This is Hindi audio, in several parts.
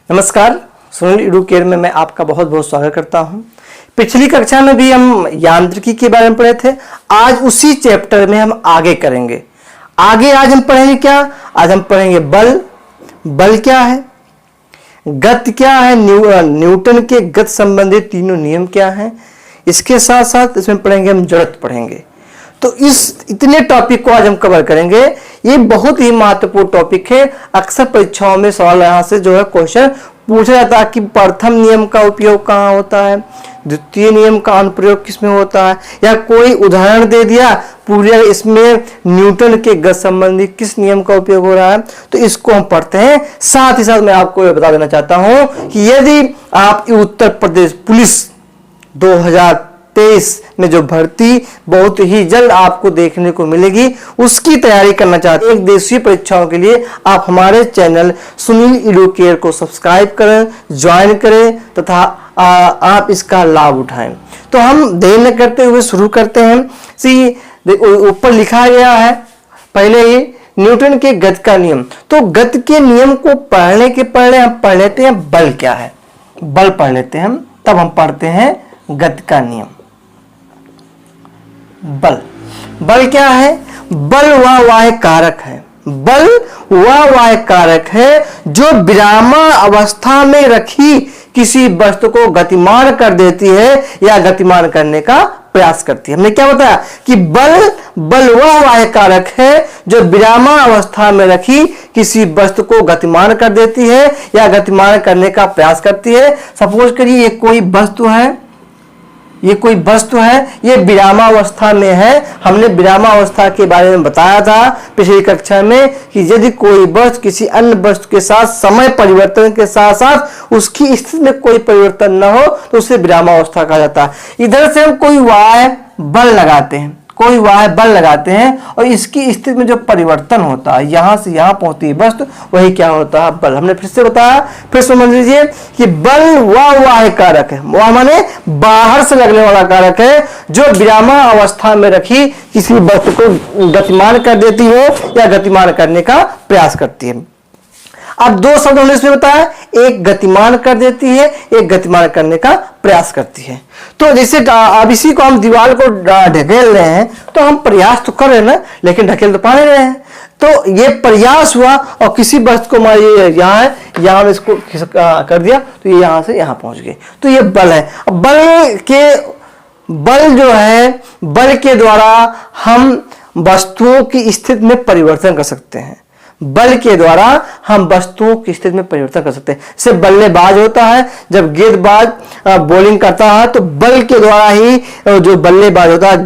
नमस्कार, सुनील एडुकेयर में मैं आपका बहुत बहुत स्वागत करता हूं। पिछली कक्षा में भी हम यांत्रिकी के बारे में पढ़े थे। आज उसी चैप्टर में हम आगे करेंगे। आज हम पढ़ेंगे क्या? आज हम पढ़ेंगे बल। बल क्या है, गति क्या है, न्यूटन के गति संबंधित तीनों नियम क्या हैं। इसके साथ साथ इसमें पढ़ेंगे हम जड़त्व पढ़ेंगे। तो इस इतने टॉपिक को आज हम कवर करेंगे। ये बहुत ही महत्वपूर्ण टॉपिक है। अक्सर परीक्षाओं में सवाल यहाँ से जो है क्वेश्चन पूछा जाता है कि प्रथम नियम का उपयोग कहाँ होता है, द्वितीय नियम का अनुप्रयोग किसमें होता है, या कोई उदाहरण दे दिया पूरे इसमें न्यूटन के गति संबंधी किस नियम का उपयोग हो रहा है। तो इसको हम पढ़ते हैं। साथ ही साथ मैं आपको ये बता देना चाहता हूँ कि यदि आप उत्तर प्रदेश पुलिस 2023 में जो भर्ती बहुत ही जल्द आपको देखने को मिलेगी, उसकी तैयारी करना चाहते हैं एक देशीय परीक्षाओं के लिए, आप हमारे चैनल सुनील एडुकेयर को सब्सक्राइब करें, ज्वाइन करें तथा आप इसका लाभ उठाएं। तो हम देर न करते हुए शुरू करते हैं। ऊपर लिखा गया है पहले ही न्यूटन के गति का नियम। तो गति के नियम को पढ़ने के पहले हम पढ़ लेते हैं बल क्या है। बल पढ़ लेते हैं हम, तब हम पढ़ते हैं गति का नियम। बल क्या है? बल वह वाह्य कारक है। बल वह वाह्य कारक है जो विरामा अवस्था में रखी किसी वस्तु को गतिमान कर देती है या गतिमान करने का प्रयास करती है। हमने क्या बताया कि बल वह वाह्य कारक है जो विरामा अवस्था में रखी किसी वस्तु को गतिमान कर देती है या गतिमान करने का प्रयास करती है। सपोज करिए ये कोई वस्तु है, ये विरामावस्था में है। हमने विरामावस्था के बारे में बताया था पिछली कक्षा में कि यदि कोई वस्तु किसी अन्य वस्तु के साथ समय परिवर्तन के साथ साथ उसकी स्थिति में कोई परिवर्तन न हो तो उसे विरामावस्था कहा जाता है। इधर से हम कोई वाह्य बल लगाते हैं और इसकी स्थिति में जो परिवर्तन होता है, यहां से यहां पहुंचती है वस्तु, वही क्या होता है? बल। हमने फिर से बताया, फिर समझ लीजिए कि बल वह वाह्य कारक है, वह माने बाहर से लगने वाला कारक है जो विरामा अवस्था में रखी किसी वस्तु को गतिमान कर देती है या गतिमान करने का प्रयास करती है। अब दो शब्द हमने इसमें बताया, एक गतिमान कर देती है, एक गतिमान करने का प्रयास करती है। तो जैसे अब इसी को हम दीवार को ढकेल रहे हैं, तो हम प्रयास तो कर रहे हैं ना, लेकिन ढकेल तो पा नहीं रहे हैं। तो ये प्रयास हुआ और किसी वस्तु को ये यहाँ है, यहाँ इसको कर दिया तो ये यहाँ से यहाँ पहुंच गई। तो ये बल है। बल जो है, बल के द्वारा हम वस्तुओं की स्थिति में परिवर्तन कर सकते हैं। बल के द्वारा हम वस्तुओं की स्थिति में परिवर्तन कर सकते हैं। जैसे बल्लेबाज होता है, जब गेंदबाज बॉलिंग करता है तो बल के द्वारा ही जो बल्लेबाज होता है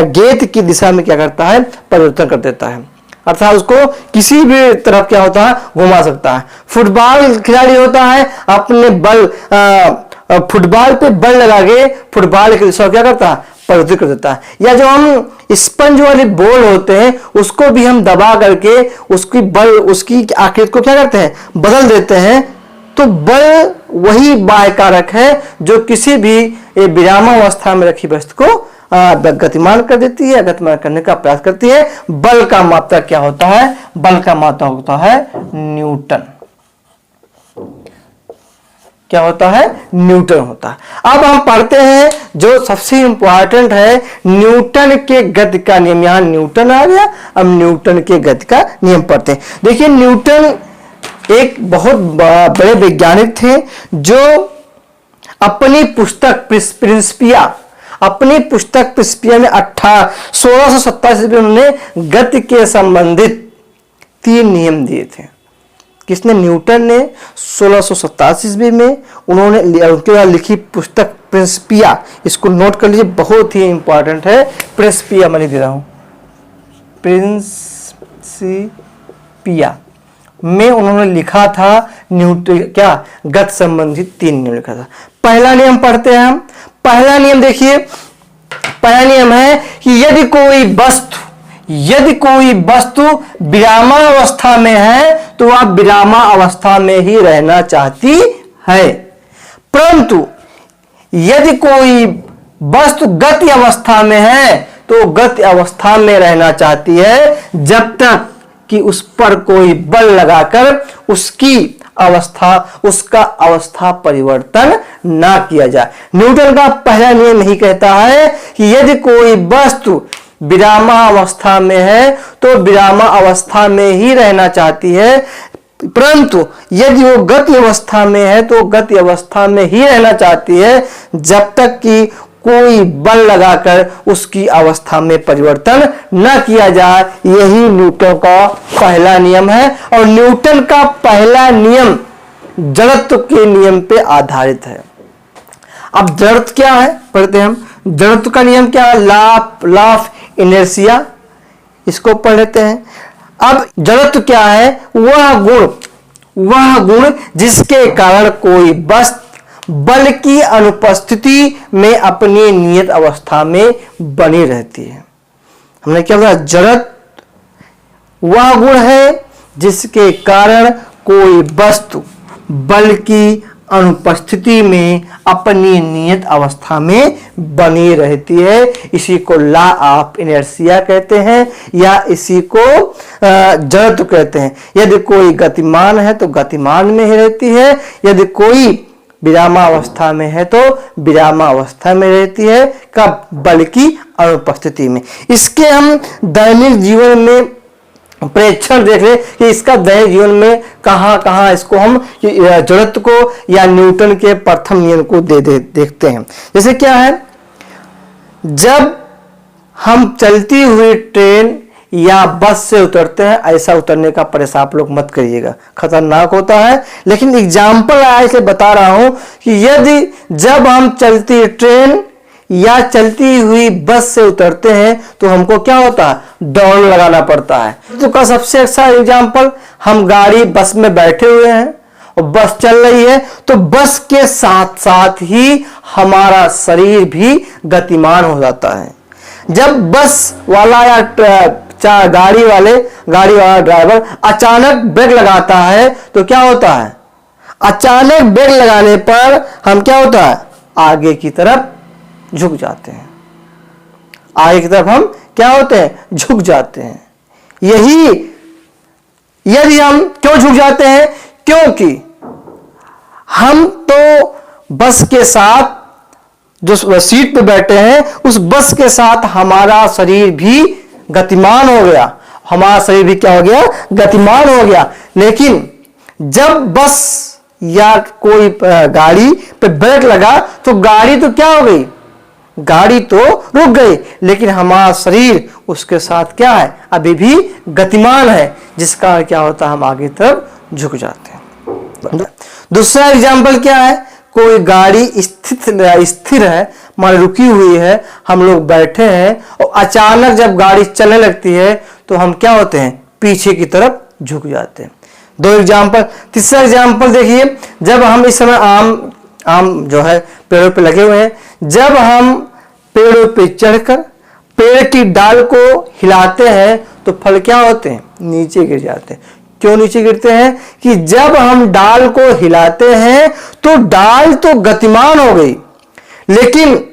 गेंद की दिशा में क्या करता है? परिवर्तन कर देता है, अर्थात उसको किसी भी तरफ क्या होता है? घुमा सकता है। फुटबॉल खिलाड़ी होता है, अपने फुटबॉल पे बल लगा के फुटबॉल की दिशा क्या करता है? परिवर्तित कर देता है। या जो हम स्पंज वाली बॉल होते हैं, उसको भी हम दबा करके उसकी आकृति को क्या करते हैं? बदल देते हैं। तो बल वही बाह्य कारक है जो किसी भी विरामावस्था में रखी वस्तु को गतिमान कर देती है, गतिमान करने का प्रयास करती है। बल का मात्रक क्या होता है? बल का मात्रक होता है न्यूटन। क्या होता है? न्यूटन होता है। अब हम पढ़ते हैं जो सबसे इंपॉर्टेंट है, न्यूटन के गति का नियम। यहां न्यूटन आ गया, अब न्यूटन के गति का नियम पढ़ते हैं। देखिए, न्यूटन एक बहुत बड़े वैज्ञानिक थे जो अपनी पुस्तक प्रिंसिपिया में 1627 में उन्होंने गति के संबंधित 3 नियम दिए थे। किसने? न्यूटन ने 1687 ईस्वी में उन्होंने उनके द्वारा लिखी पुस्तक प्रिंसिपिया, इसको नोट कर लीजिए, बहुत ही इंपॉर्टेंट है। प्रिंसिपिया मैं लिख दे रहा हूं, प्रिंसिपिया में उन्होंने लिखा था न्यूटन क्या गति संबंधित 3 नियम लिखा था। पहला नियम पढ़ते हैं हम। पहला नियम देखिए, पहला नियम है कि यदि कोई वस्तु विरामावस्था में है तो वह विरामावस्था में ही रहना चाहती है, परंतु यदि कोई वस्तु गति अवस्था में है तो गति अवस्था में रहना चाहती है जब तक कि उस पर कोई बल लगाकर उसका अवस्था परिवर्तन ना किया जाए। न्यूटन का पहला नियम यही कहता है कि यदि कोई वस्तु विरामावस्था में है तो विरामावस्था में ही रहना चाहती है, परंतु यदि वो गति अवस्था में है तो गति अवस्था में ही रहना चाहती है, जब तक कि कोई बल लगाकर उसकी अवस्था में परिवर्तन न किया जाए। यही न्यूटन का पहला नियम है और न्यूटन का पहला नियम जड़त्व के नियम पे आधारित है। अब जड़त्व क्या है पढ़ते हैं हम। जड़त्व का नियम क्या है? लॉ ऑफ इनर्शिया, इसको पढ़ लेते हैं। अब जड़त्व क्या है? वह गुण जिसके कारण कोई वस्तु बल की अनुपस्थिति में अपनी नियत अवस्था में बनी रहती है। हमने क्या बोला? जड़त्व वह गुण है जिसके कारण कोई वस्तु बल की अनुपस्थिति में अपनी नियत अवस्था में बनी रहती है। इसी को लॉ ऑफ इनर्शिया कहते हैं या इसी को जड़त्व कहते हैं। यदि कोई गतिमान है तो गतिमान में ही रहती है, यदि कोई विरामावस्था में है तो विरामावस्था में रहती है। कब? बल की अनुपस्थिति में। इसके हम दैनिक जीवन में प्रेक्षण देख ले कि इसका दैनिक जीवन में कहां इसको हम जड़त्व को या न्यूटन के प्रथम नियम को देखते हैं। जैसे क्या है? जब हम चलती हुई ट्रेन या बस से उतरते हैं, ऐसा उतरने का प्रयास आप लोग मत करिएगा, खतरनाक होता है। लेकिन एग्जाम्पल आया इसलिए बता रहा हूं कि यदि जब हम चलती ट्रेन या चलती हुई बस से उतरते हैं तो हमको क्या होता है? दौड़ लगाना पड़ता है। तो का सबसे अच्छा एग्जाम्पल, हम गाड़ी बस में बैठे हुए हैं और बस चल रही है तो बस के साथ साथ ही हमारा शरीर भी गतिमान हो जाता है। जब बस वाला या गाड़ी वाला ड्राइवर अचानक ब्रेक लगाता है तो क्या होता है? अचानक ब्रेक लगाने पर हम क्या होता है? आगे की तरफ झुक जाते हैं। आगे की तरफ हम क्या होते हैं? झुक जाते हैं। यही यदि हम क्यों झुक जाते हैं? क्योंकि हम तो बस के साथ जो सीट पे बैठे हैं उस बस के साथ हमारा शरीर भी गतिमान हो गया, हमारा शरीर भी क्या हो गया? गतिमान हो गया। लेकिन जब बस या कोई गाड़ी पे ब्रेक लगा तो गाड़ी तो क्या हो गई? गाड़ी तो रुक गई, लेकिन हमारा शरीर उसके साथ क्या है? अभी भी गतिमान है, जिसका क्या होता है? हम आगे तरफ झुक जाते हैं। दूसरा एग्जाम्पल क्या है? कोई गाड़ी स्थिर है, मान रुकी हुई है, हम लोग बैठे हैं और अचानक जब गाड़ी चलने लगती है तो हम क्या होते हैं? पीछे की तरफ झुक जाते हैं। दो एग्जाम्पल। तीसरा एग्जाम्पल देखिए, जब हम इस समय आम जो है पेड़ों पे लगे हुए हैं, जब हम पेड़ों पे चढ़कर पेड़ की डाल को हिलाते हैं तो फल क्या होते हैं? नीचे गिर जाते हैं। क्यों नीचे गिरते हैं? कि जब हम डाल को हिलाते हैं तो डाल तो गतिमान हो गई, लेकिन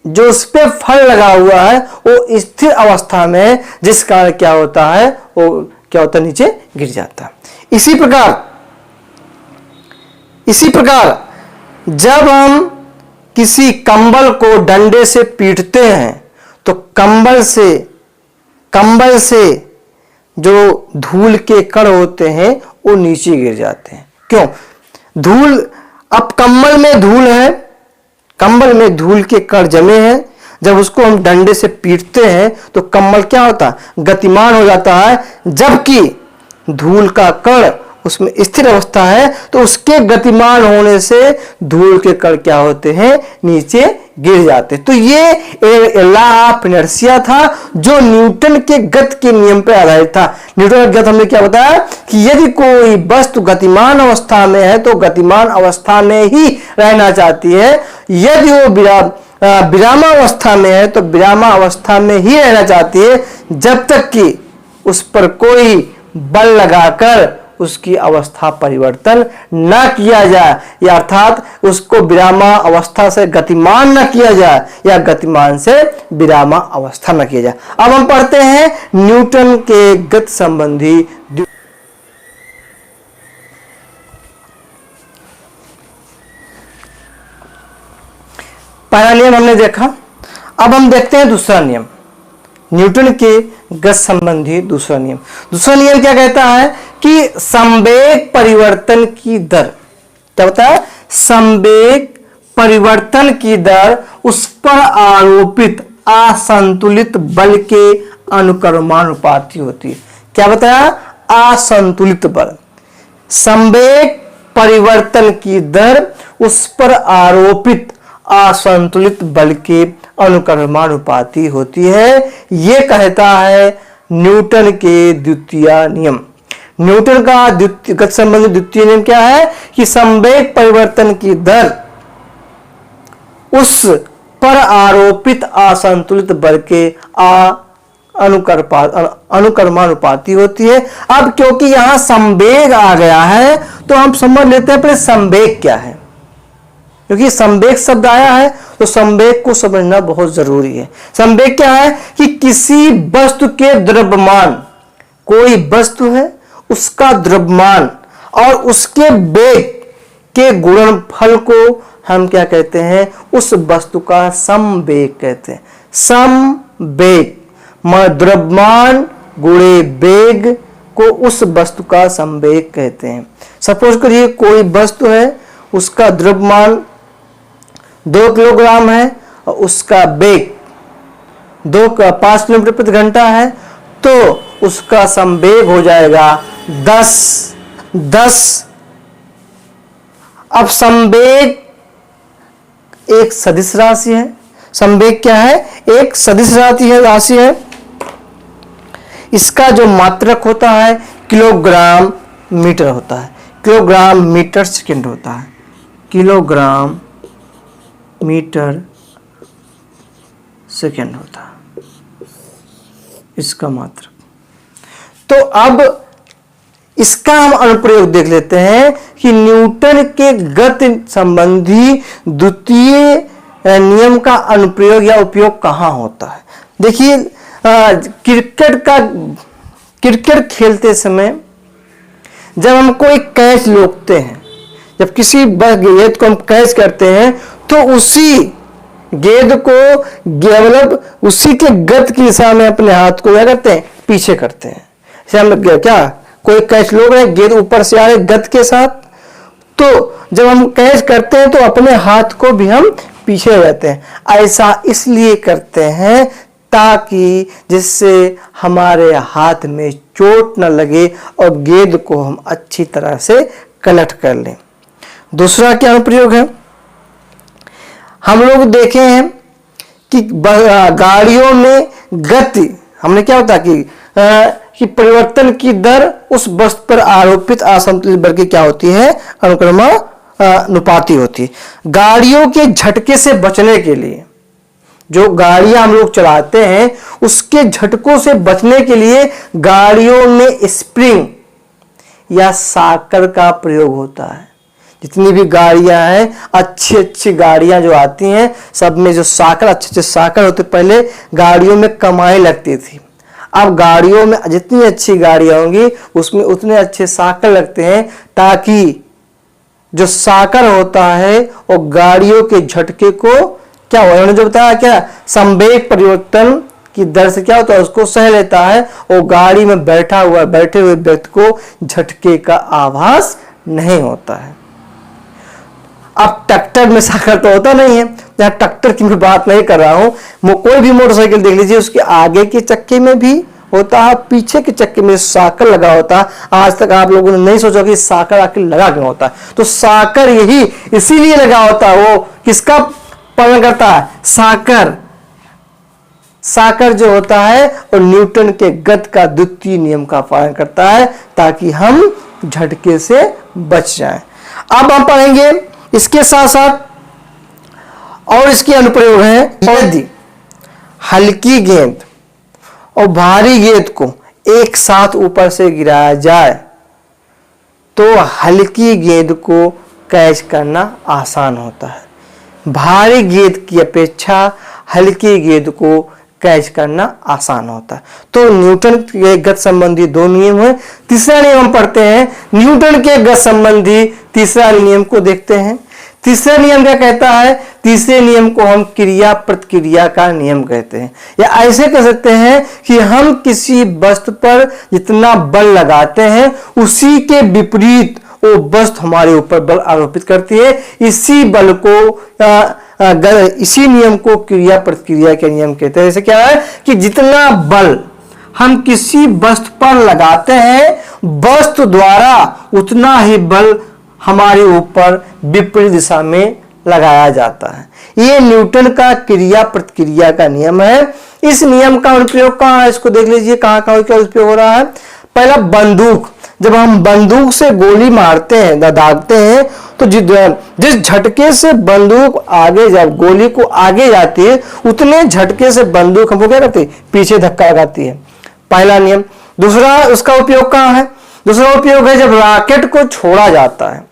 जो उस पे फल लगा हुआ है वो स्थिर अवस्था में, जिस कारण क्या होता है? वो क्या होता है? नीचे गिर जाता है। इसी प्रकार जब हम किसी कंबल को डंडे से पीटते हैं तो कंबल से जो धूल के कण होते हैं वो नीचे गिर जाते हैं। क्यों? अब कंबल में धूल है, कंबल में धूल के कण जमे हैं, जब उसको हम डंडे से पीटते हैं तो कंबल क्या होता है? गतिमान हो जाता है। जबकि धूल का कण उसमें स्थिर अवस्था है तो उसके गतिमान होने से धूल के कण क्या होते हैं? नीचे गिर जाते। तो ये लॉ ऑफ इनर्शिया था जो न्यूटन के गति के नियम पर आधारित था। न्यूटन का गति हमने क्या बताया कि यदि कोई वस्तु गतिमान अवस्था में है तो गतिमान अवस्था में ही रहना चाहती है, यदि वो विरामावस्था में है तो विरामावस्था में ही रहना चाहती है, जब तक कि उस पर कोई बल लगाकर उसकी अवस्था परिवर्तन न किया जाए, या अर्थात उसको विरामावस्था से गतिमान न किया जाए या गतिमान से विरामावस्था न किया जाए। अब हम पढ़ते हैं न्यूटन के गति संबंधी पहला नियम हमने देखा। अब हम देखते हैं दूसरा नियम, न्यूटन के गति संबंधी दूसरा नियम। दूसरा नियम क्या कहता है कि संवेग परिवर्तन की दर, क्या होता है, संवेग परिवर्तन की दर उस पर आरोपित असंतुलित बल के अनुक्रमानुपाती होती है। क्या बताया, असंतुलित बल। संवेग परिवर्तन की दर उस पर आरोपित असंतुलित बल के अनुक्रमानुपाती होती है, यह कहता है न्यूटन के द्वितीय नियम। न्यूटन का गति संबंधी द्वितीय नियम क्या है कि संवेग परिवर्तन की दर उस पर आरोपित असंतुलित बल के अनुक्रमानुपाती होती है। अब क्योंकि यहां संवेग आ गया है तो हम समझ लेते हैं पहले संवेग क्या है, क्योंकि संवेग शब्द आया है तो संवेग को समझना बहुत जरूरी है। संवेग क्या है कि किसी वस्तु के द्रव्यमान, कोई वस्तु है उसका द्रव्यमान और उसके वेग के गुणनफल को हम क्या कहते हैं, उस वस्तु का समवेग कहते हैं। समवेग, द्रव्यमान गुणे वेग को उस वस्तु का समवेग कहते हैं। सपोज करिए कोई वस्तु है, उसका द्रव्यमान 2 किलोग्राम है और उसका वेग 5 किलोमीटर प्रति घंटा है, तो उसका संवेग हो जाएगा 10। अब संवेग एक सदिश राशि है। संवेग क्या है, एक सदिश राशि है। इसका जो मात्रक होता है किलोग्राम मीटर होता है, किलोग्राम मीटर सेकेंड होता है, किलोग्राम मीटर सेकेंड होता है इसका मात्रक। तो अब इसका हम अनुप्रयोग देख लेते हैं कि न्यूटन के गति संबंधी द्वितीय नियम का अनुप्रयोग या उपयोग कहां होता है। देखिए क्रिकेट खेलते समय जब हम कोई कैच रोकते हैं, जब किसी गेंद को हम कैच करते हैं तो उसी गेंद को मतलब उसी के गति की दिशा में अपने हाथ को क्या करते हैं, पीछे करते हैं। जैसे हम क्या कोई कैच लोग रहे, गेंद ऊपर से आ रहे गति के साथ, तो जब हम कैच करते हैं तो अपने हाथ को भी हम पीछे रहते हैं। ऐसा इसलिए करते हैं ताकि जिससे हमारे हाथ में चोट न लगे और गेंद को हम अच्छी तरह से कलेक्ट कर लें। दूसरा क्या अनुप्रयोग है, हम लोग देखे हैं कि गाड़ियों में गति हमने क्या होता कि परिवर्तन की दर उस वस्तु पर आरोपित असंतुलित बल की क्या होती है, अनुक्रमानुपाती होती है। गाड़ियों के झटके से बचने के लिए, जो गाड़ियां हम लोग चलाते हैं उसके झटकों से बचने के लिए गाड़ियों में स्प्रिंग या साकर का प्रयोग होता है। जितनी भी गाड़ियां हैं, अच्छी गाड़ियां जो आती हैं, सब में जो साकर, अच्छे साकर होते, पहले गाड़ियों में कमाई लगती थी। अब गाड़ियों में जितनी अच्छी गाड़ियां होंगी उसमें उतने अच्छे साकर लगते हैं, ताकि जो साकर होता है वो गाड़ियों के झटके को क्या हो, उन्होंने जो बताया क्या, संवेग परिवर्तन की दर से क्या होता है उसको सह लेता है, और गाड़ी में बैठे हुए व्यक्ति को झटके का आभास नहीं होता है। अब ट्रैक्टर में साकर तो होता नहीं है, जहां ट्रैक्टर की मैं बात नहीं कर रहा हूं, कोई भी मोटरसाइकिल देख लीजिए, उसके आगे के चक्के में भी होता है, पीछे के चक्के में साकर लगा होता है। आज तक आप लोगों ने नहीं सोचा कि साकर आखिर लगा क्यों होता है। तो साकर यही इसीलिए लगा होता है, वो किसका पालन करता है, साकर जो होता है और न्यूटन के गति का द्वितीय नियम का पालन करता है, ताकि हम झटके से बच जाएं। अब हम पढ़ेंगे इसके साथ साथ और इसके अनुप्रयोग है। यदि हल्की गेंद और भारी गेंद को एक साथ ऊपर से गिराया जाए तो हल्की गेंद को कैच करना आसान होता है। भारी गेंद की अपेक्षा हल्की गेंद को कैच करना आसान होता है। तो न्यूटन के गति संबंधी दो नियम है। तीसरा नियम हम पढ़ते हैं, न्यूटन के गति संबंधी तीसरा नियम को देखते हैं। तीसरा नियम क्या कहता है? तीसरे नियम को हम क्रिया प्रतिक्रिया का नियम कहते हैं, या ऐसे कह सकते हैं कि हम किसी वस्तु पर जितना बल लगाते हैं उसी के विपरीत वो वस्तु हमारे ऊपर बल आरोपित करती है। इसी बल को इसी नियम को क्रिया प्रतिक्रिया के नियम कहते हैं। जैसे क्या है कि जितना बल हम किसी वस्तु पर लगाते हैं वस्तु द्वारा उतना ही बल हमारे ऊपर विपरीत दिशा में लगाया जाता है। ये न्यूटन का क्रिया प्रतिक्रिया का नियम है। इस नियम का उपयोग कहाँ है, इसको देख लीजिए कहाँ कहाँ क्या उपयोग हो रहा है। पहला, बंदूक। जब हम बंदूक से गोली मारते हैं, दागते हैं, तो जिस झटके से बंदूक आगे, जब गोली को आगे जाती है उतने झटके से बंदूक हमको क्या करती है, पीछे धक्का लगाती है। पहला नियम। दूसरा, उसका उपयोग कहाँ है? दूसरा उपयोग है जब रॉकेट को छोड़ा जाता है।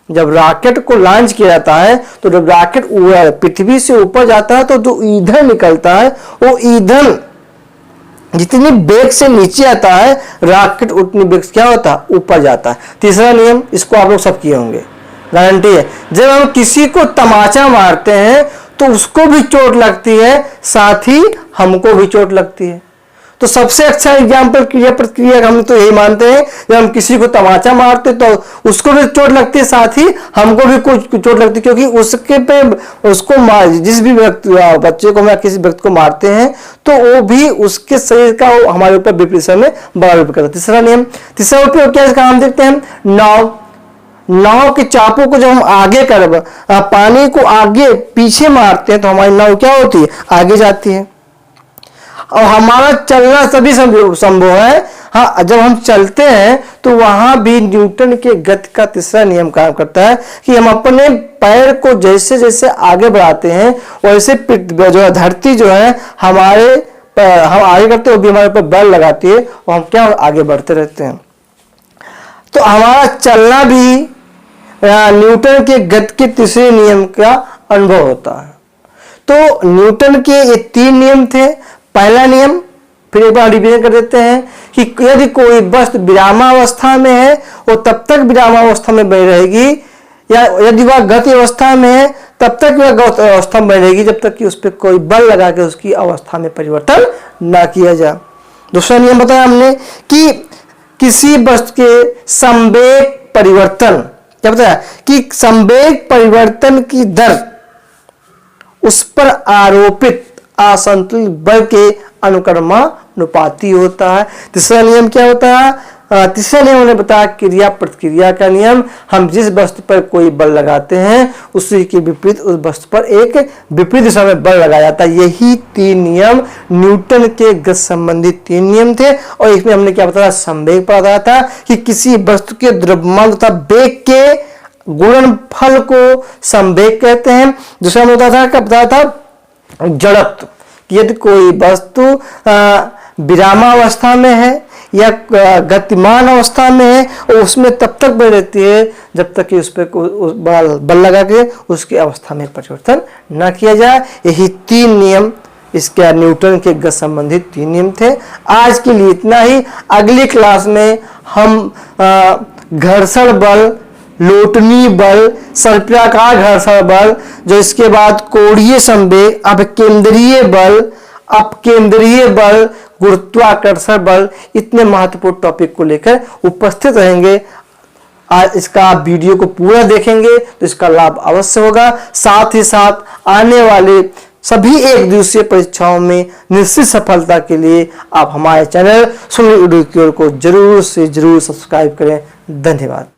जब रॉकेट को लॉन्च किया जाता है तो जब रॉकेट पृथ्वी से ऊपर जाता है तो जो ईंधन निकलता है वो ईंधन जितनी वेग से नीचे आता है रॉकेट उतनी वेग से क्या होता है, ऊपर जाता है। तीसरा नियम, इसको आप लोग सब किए होंगे, गारंटी है। जब हम किसी को तमाचा मारते हैं तो उसको भी चोट लगती है, साथ ही हमको भी चोट लगती है। तो सबसे अच्छा एग्जाम्पल क्रिया प्रतिक्रिया हम तो यही मानते हैं, जब हम किसी को तमाचा मारते तो उसको भी चोट लगती है, साथ ही हमको भी कुछ चोट लगती है, क्योंकि उसके पे उसको जिस भी व्यक्ति बच्चे को या किसी व्यक्ति को मारते हैं तो वो भी उसके शरीर का हमारे ऊपर विपरीत दिशा में बल करता है। तीसरा नियम। तीसरा उपयोग क्या है इसका, हम देखते हैं नाव के चापों को जब हम आगे पानी को आगे पीछे मारते हैं तो हमारी नाव क्या होती है, आगे जाती है और हमारा चलना सभी संभव है। हाँ, जब हम चलते हैं तो वहां भी न्यूटन के गति का तीसरा नियम काम करता है कि हम अपने पैर को जैसे जैसे आगे बढ़ाते हैं वैसे जो है धरती जो है हम आगे करते हैं, वो भी हमारे ऊपर बल लगाती है और हम क्या आगे बढ़ते रहते हैं। तो हमारा चलना भी न्यूटन के गति के तीसरे नियम का अनुभव होता है। तो न्यूटन के ये तीन नियम थे। पहला नियम फिर एक बार रिवीजन कर देते हैं कि यदि कोई वस्तु विरामावस्था में है वो तब तक विरामावस्था में बनी रहेगी, या यदि वह गति अवस्था में है तब तक वह गति अवस्था में बनी रहेगी जब तक कि उस पर कोई बल लगा के उसकी अवस्था में परिवर्तन ना किया जाए। दूसरा नियम बताया हमने कि किसी वस्तु के संवेग परिवर्तन, क्या बताया कि संवेग परिवर्तन की दर उस पर आरोपित असंतुलित बल के अनुक्रमानुपाती होता है। तीसरा नियम क्या होता है? तीसरा नियम हमने बताया क्रिया प्रतिक्रिया का नियम। हम जिस वस्तु पर कोई बल लगाते हैं उसी के विपरीत उस वस्तु पर एक विपरीत दिशा में बल लगाया जाता है। यही तीन नियम न्यूटन के गति संबंधित तीन नियम थे। और इसमें हमने क्या बताया, संवेग पर बताया था कि किसी वस्तु के द्रव्यमान तथा वेग के गुणनफल को संवेग कहते हैं। दूसरा में बताया था जड़त्व, यदि कोई वस्तु विरामावस्था में है या गतिमान अवस्था में है और उसमें तब तक बनी रहती है जब तक कि उस पर बल लगा के उसकी अवस्था में परिवर्तन न किया जाए। यही तीन नियम इसके न्यूटन के गति संबंधित तीन नियम थे। आज के लिए इतना ही। अगली क्लास में हम घर्षण बल, लोटनी बल, सर्पिलाकार घर्षण बल, जो इसके बाद कोणीय संवेग, अपकेंद्रीय बल, गुरुत्वाकर्षण बल, इतने महत्वपूर्ण टॉपिक को लेकर उपस्थित रहेंगे। आज इसका आप वीडियो को पूरा देखेंगे तो इसका लाभ अवश्य होगा। साथ ही साथ आने वाले सभी एक दिवसीय परीक्षाओं में निश्चित सफलता के लिए आप हमारे चैनल सुनील एडुकेयर को जरूर से जरूर सब्सक्राइब करें। धन्यवाद।